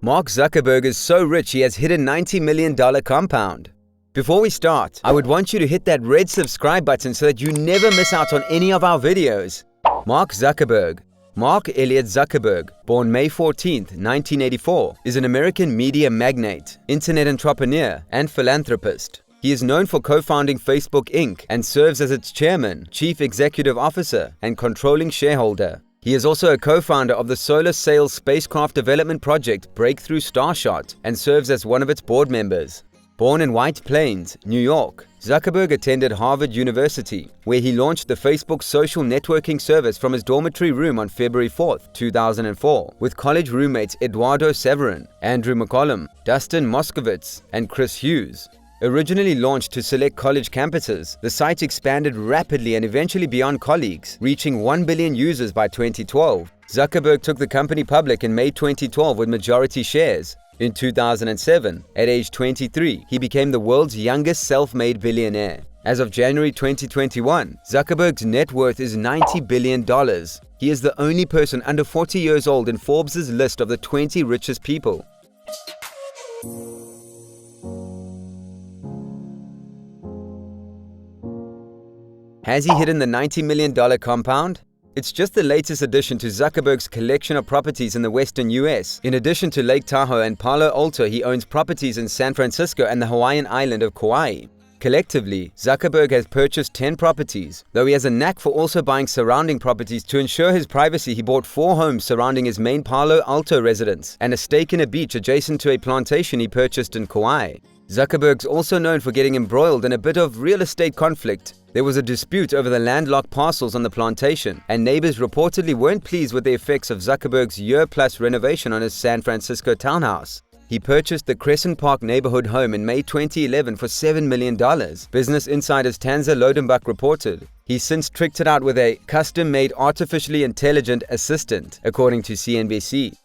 Mark Zuckerberg is so rich he has hit a $90 million compound. Before we start, I would want you to hit that red subscribe button so that you never miss out on any of our videos. Mark Zuckerberg. Mark Elliott Zuckerberg, born May 14, 1984, is an American media magnate, internet entrepreneur, and philanthropist. He is known for co-founding Facebook Inc. and serves as its chairman, chief executive officer, and controlling shareholder. He is also a co-founder of the solar sail spacecraft development project Breakthrough Starshot and serves as one of its board members. Born in White Plains, New York, Zuckerberg attended Harvard University, where he launched the Facebook social networking service from his dormitory room on February 4, 2004, with college roommates Eduardo Severin, Andrew McCollum, Dustin Moskovitz, and Chris Hughes. Originally launched to select college campuses, the site expanded rapidly and eventually beyond colleagues, reaching 1 billion users by 2012. Zuckerberg took the company public in May 2012 with majority shares. In 2007, at age 23, he became the world's youngest self-made billionaire. As of January 2021, Zuckerberg's net worth is $90 billion. He is the only person under 40 years old in Forbes' list of the 20 richest people. Has he hidden the $90 million compound? It's just the latest addition to Zuckerberg's collection of properties in the western US. In addition to Lake Tahoe and Palo Alto, he owns properties in San Francisco and the Hawaiian island of Kauai. Collectively, Zuckerberg has purchased 10 properties. Though he has a knack for also buying surrounding properties to ensure his privacy, he bought 4 homes surrounding his main Palo Alto residence and a stake in a beach adjacent to a plantation he purchased in Kauai. Zuckerberg's also known for getting embroiled in a bit of real estate conflict. There was a dispute over the landlocked parcels on the plantation, and neighbors reportedly weren't pleased with the effects of Zuckerberg's year-plus renovation on his San Francisco townhouse. He purchased the Crescent Park neighborhood home in May 2011 for $7 million, Business Insider's Tanza Lodenbach reported. He's since tricked it out with a custom-made artificially intelligent assistant, according to CNBC.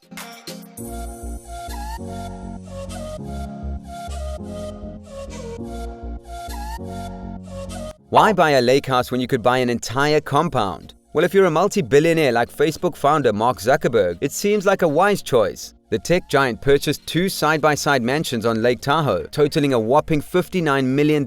Why buy a lake house when you could buy an entire compound? Well, if you're a multi-billionaire like Facebook founder Mark Zuckerberg, it seems like a wise choice. The tech giant purchased 2 side-by-side mansions on Lake Tahoe, totaling a whopping $59 million,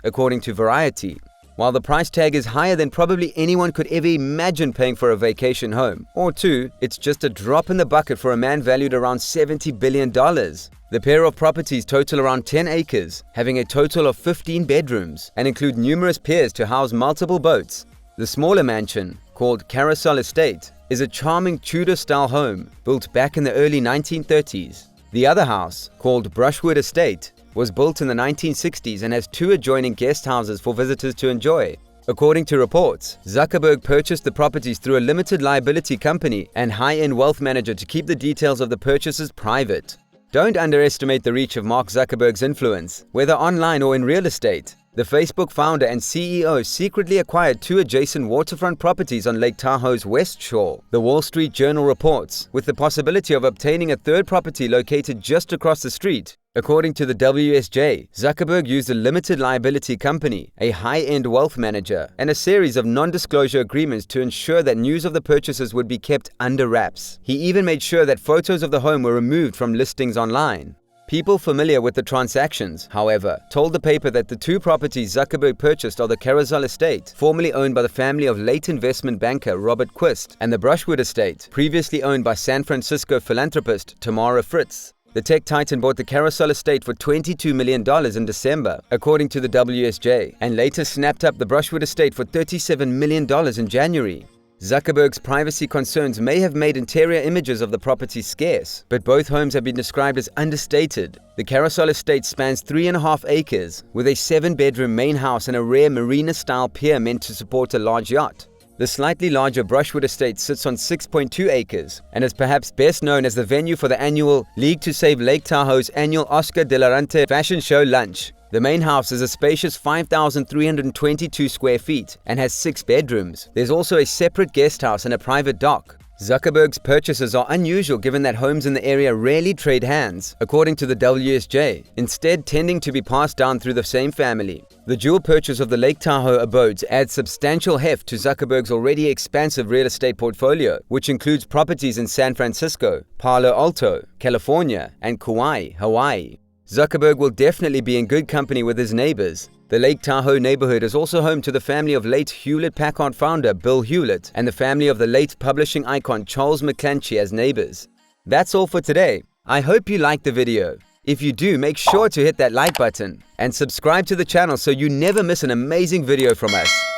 according to Variety. While the price tag is higher than probably anyone could ever imagine paying for a vacation home, or 2, it's just a drop in the bucket for a man valued around $70 billion. The pair of properties total around 10 acres, having a total of 15 bedrooms, and include numerous piers to house multiple boats. The smaller mansion, called Carousel Estate, is a charming Tudor-style home built back in the early 1930s. The other house, called Brushwood Estate, was built in the 1960s and has 2 adjoining guest houses for visitors to enjoy. According to reports, Zuckerberg purchased the properties through a limited liability company and high-end wealth manager to keep the details of the purchases private. Don't underestimate the reach of Mark Zuckerberg's influence, whether online or in real estate. The Facebook founder and CEO secretly acquired 2 adjacent waterfront properties on Lake Tahoe's west shore, the Wall Street Journal reports, with the possibility of obtaining a third property located just across the street. According to the WSJ, Zuckerberg used a limited liability company, a high-end wealth manager, and a series of non-disclosure agreements to ensure that news of the purchases would be kept under wraps. He even made sure that photos of the home were removed from listings online. People familiar with the transactions, however, told the paper that the 2 properties Zuckerberg purchased are the Carousel Estate, formerly owned by the family of late investment banker Robert Quist, and the Brushwood Estate, previously owned by San Francisco philanthropist Tamara Fritz. The tech titan bought the Carousel Estate for $22 million in December, according to the WSJ, and later snapped up the Brushwood Estate for $37 million in January. Zuckerberg's privacy concerns may have made interior images of the property scarce, but both homes have been described as understated. The Carousel Estate spans 3.5 acres, with a 7-bedroom main house and a rare marina-style pier meant to support a large yacht. The slightly larger Brushwood Estate sits on 6.2 acres and is perhaps best known as the venue for the annual League to Save Lake Tahoe's annual Oscar de la Renta fashion show lunch. The main house is a spacious 5,322 square feet and has 6 bedrooms. There's also a separate guest house and a private dock. Zuckerberg's purchases are unusual given that homes in the area rarely trade hands, according to the WSJ, instead tending to be passed down through the same family. The dual purchase of the Lake Tahoe abodes adds substantial heft to Zuckerberg's already expansive real estate portfolio, which includes properties in San Francisco, Palo Alto, California, and Kauai, Hawaii. Zuckerberg will definitely be in good company with his neighbors. The Lake Tahoe neighborhood is also home to the family of late Hewlett-Packard founder Bill Hewlett and the family of the late publishing icon Charles McClatchy as neighbors. That's all for today. I hope you liked the video. If you do, make sure to hit that like button and subscribe to the channel so you never miss an amazing video from us.